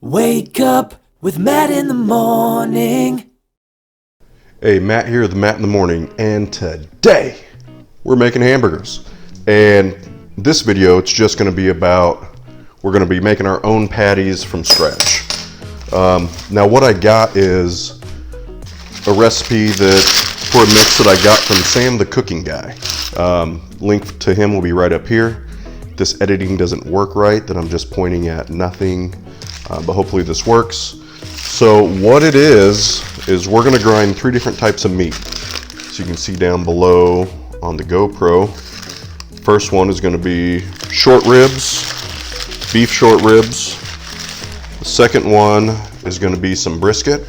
Wake up with Matt in the morning. Hey, Matt here, the Matt in the morning, and today we're making hamburgers. And this video, it's just going to be about, we're going to be making our own patties from scratch. Now what I got is a recipe for a mix that I got from Sam the cooking guy. Link to him will be right up here. This editing doesn't work right, that I'm just pointing at nothing, but hopefully this works. So what it is we're gonna grind 3 different types of meat. So you can see down below on the GoPro, first one is gonna be short ribs, beef short ribs. The second one is gonna be some brisket.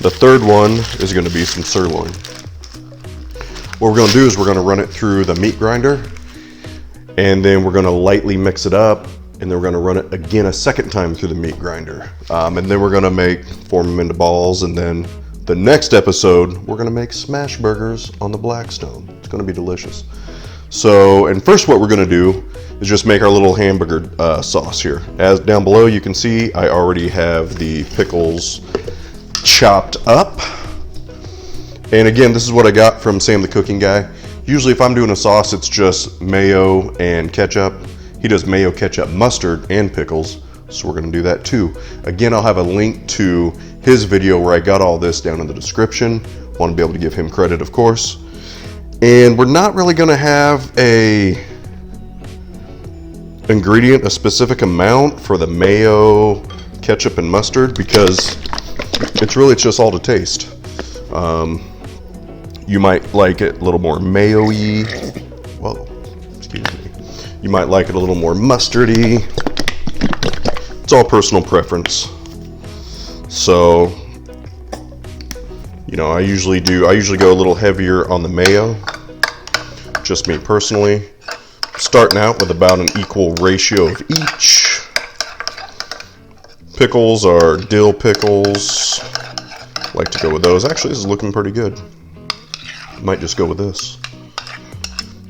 The third one is gonna be some sirloin. What we're gonna do is we're gonna run it through the meat grinder, and then we're gonna lightly mix it up, and then we're gonna run it again a second time through the meat grinder. And then we're gonna form them into balls, and then the next episode, we're gonna make smash burgers on the Blackstone. It's gonna be delicious. So, and first what we're gonna do is just make our little hamburger sauce here. As down below you can see, I already have the pickles chopped up. And again, this is what I got from Sam the cooking guy. Usually if I'm doing a sauce, it's just mayo and ketchup. He does mayo, ketchup, mustard, and pickles, so we're gonna do that too. Again, I'll have a link to his video where I got all this down in the description. Want to be able to give him credit, of course. And we're not really gonna have a specific amount for the mayo, ketchup, and mustard, because it's just all to taste. You might like it a little more mayo-y. Whoa, excuse me. You might like it a little more mustardy. It's all personal preference. So, you know, I usually go a little heavier on the mayo. Just me personally. Starting out with about an equal ratio of each. Pickles are dill pickles. Like to go with those. Actually, this is looking pretty good. Might just go with this.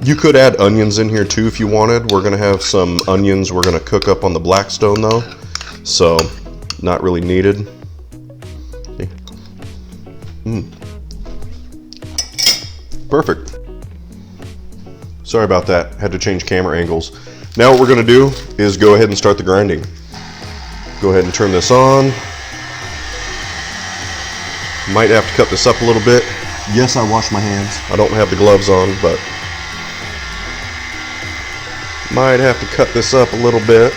You could add onions in here too if you wanted. We're gonna have some onions we're gonna cook up on the Blackstone though, so not really needed. Okay. Perfect. Sorry about that, had to change camera angles. Now what we're gonna do is go ahead and start the grinding. Go ahead and turn this on. Might have to cut this up a little bit. Yes, I wash my hands. I don't have the gloves on, but might have to cut this up a little bit.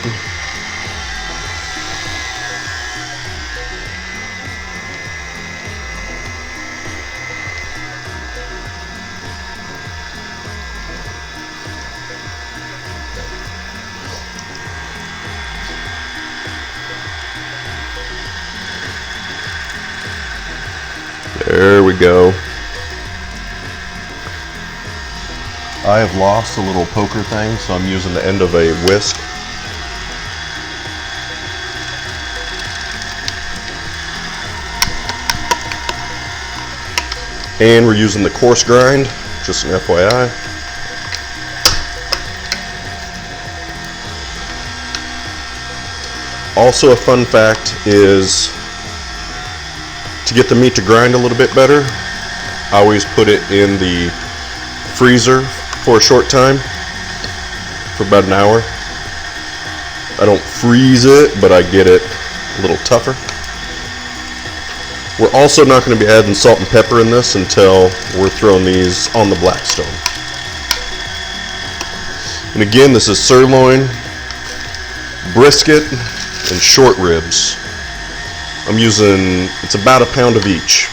There we go. I have lost a little poker thing, so I'm using the end of a whisk. And we're using the coarse grind, just an FYI. Also a fun fact is, to get the meat to grind a little bit better, I always put it in the freezer for a short time, for about an hour. I don't freeze it, but I get it a little tougher. We're also not going to be adding salt and pepper in this until we're throwing these on the Blackstone. And again, this is sirloin, brisket, and short ribs. I'm using, it's about a pound of each.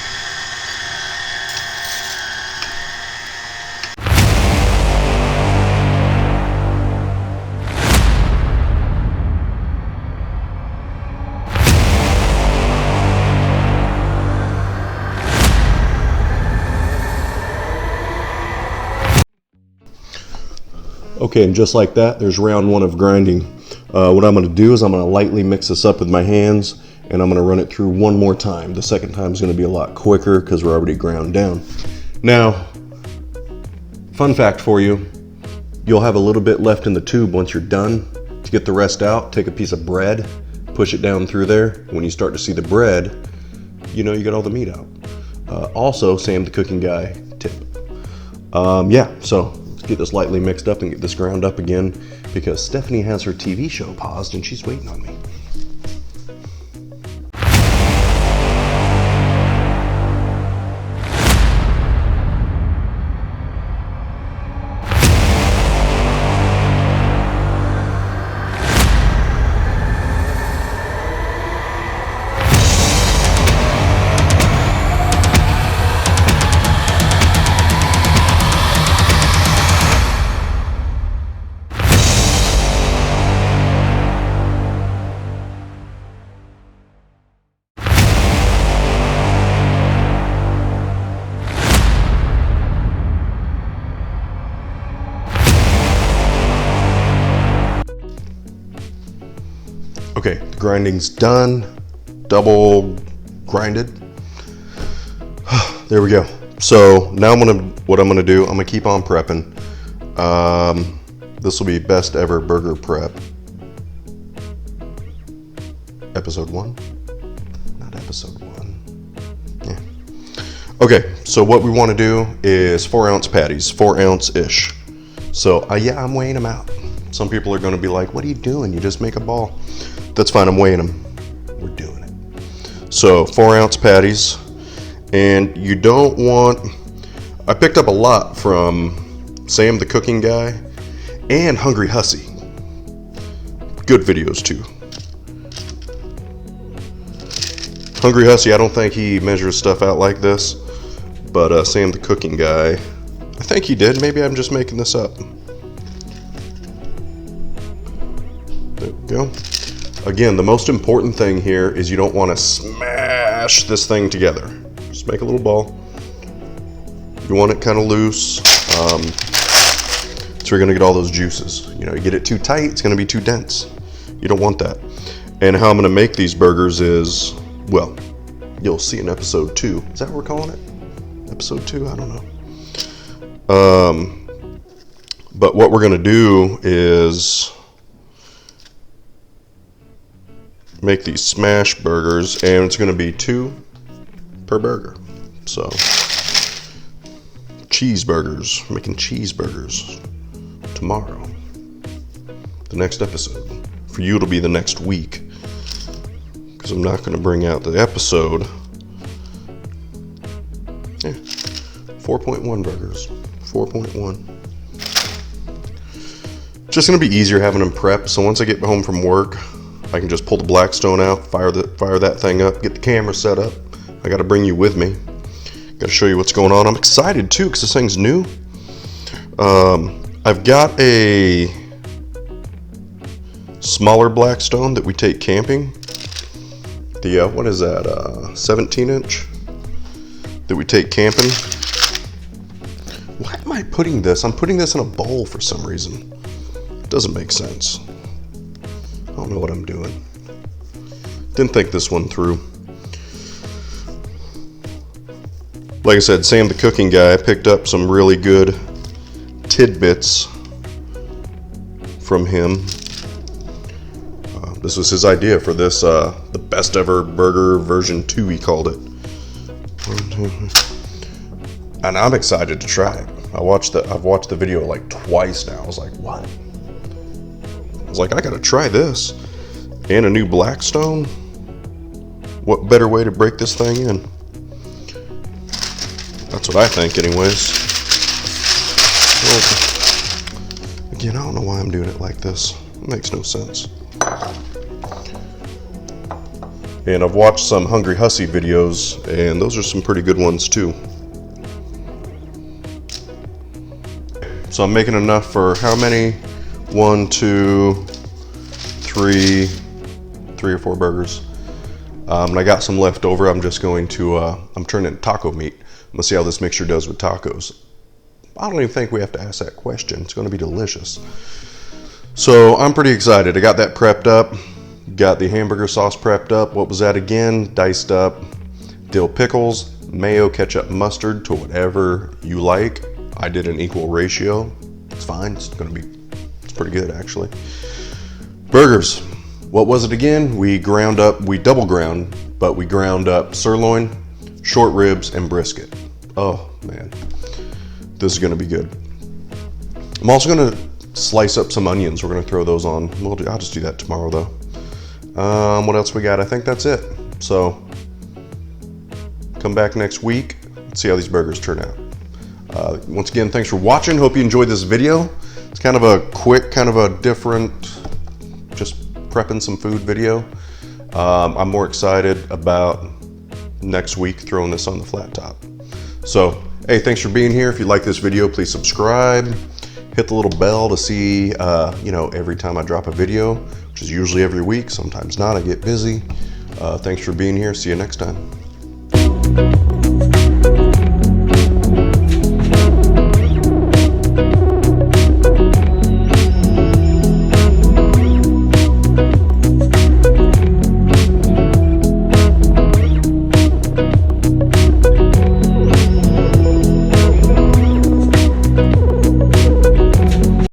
Okay, and just like that, there's round 1 of grinding. What I'm going to do is I'm going to lightly mix this up with my hands, and I'm going to run it through one more time. The second time is going to be a lot quicker because we're already ground down. Now, fun fact for you, you'll have a little bit left in the tube once you're done. To get the rest out, take a piece of bread, push it down through there. When you start to see the bread, you know you got all the meat out. Also, Sam the cooking guy tip. Yeah, so let's get this lightly mixed up and get this ground up again, because Stephanie has her TV show paused and she's waiting on me. Okay, the grinding's done, double grinded. There we go. So now what I'm gonna do, I'm gonna keep on prepping. This will be best ever burger prep. Episode 1? Not episode 1. Yeah. Okay, so what we wanna do is 4-ounce patties, 4-ounce-ish. So yeah, I'm weighing them out. Some people are gonna be like, what are you doing? You just make a ball. That's fine, I'm weighing them. We're doing it. So 4-ounce patties, and you don't want, I picked up a lot from Sam the cooking guy and Hungry Hussy. Good videos too. Hungry Hussy, I don't think he measures stuff out like this, but Sam the cooking guy, I think he did. Maybe I'm just making this up. There we go. Again, the most important thing here is you don't want to smash this thing together. Just make a little ball. You want it kind of loose. So you're going to get all those juices. You know, you get it too tight, it's going to be too dense. You don't want that. And how I'm going to make these burgers is, well, you'll see in episode 2. Is that what we're calling it? Episode 2? I don't know. But what we're going to do is make these smash burgers, and it's going to be 2 per burger. So cheeseburgers, making cheeseburgers tomorrow, the next episode. For you it'll be the next week, because I'm not going to bring out the episode. Yeah, 4.1 burgers, 4.1. Just going to be easier having them prepped, so once I get home from work, I can just pull the Blackstone out, fire that thing up, get the camera set up. I got to bring you with me. Got to show you what's going on. I'm excited too, because this thing's new. I've got a smaller Blackstone that we take camping. The what is that? 17-inch that we take camping. Why am I putting this? I'm putting this in a bowl for some reason. It doesn't make sense. I don't know what I'm doing. Didn't think this one through. Like I said, Sam the cooking guy picked up some really good tidbits from him. This was his idea for this, the best ever burger version 2, he called it. And I'm excited to try it. I've watched the video like twice now. I was like, what? I was like, I gotta try this. And a new Blackstone? What better way to break this thing in? That's what I think anyways. Well, again, I don't know why I'm doing it like this. It makes no sense. And I've watched some Hungry Hussy videos, and those are some pretty good ones too. So I'm making enough for how many? 1, 2, 3 or 4 burgers. And I got some left over. I'm just going to, I'm turning it taco meat. I'm gonna see how this mixture does with tacos. I don't even think we have to ask that question. It's gonna be delicious. So I'm pretty excited. I got that prepped up. Got the hamburger sauce prepped up. What was that again? Diced up dill pickles, mayo, ketchup, mustard to whatever you like. I did an equal ratio. It's fine. It's pretty good actually. Burgers. What was it again? We double ground, but we ground up sirloin, short ribs, and brisket. Oh man, this is gonna be good. I'm also gonna slice up some onions. We're gonna throw those on. I'll just do that tomorrow though. What else we got? I think that's it. So come back next week. Let's see how these burgers turn out. Once again, thanks for watching. Hope you enjoyed this video. It's kind of a quick, kind of a different, just prepping some food video. I'm more excited about next week throwing this on the flat top. So, hey, thanks for being here. If you like this video, please subscribe. Hit the little bell to see, every time I drop a video, which is usually every week. Sometimes not, I get busy. Thanks for being here. See you next time.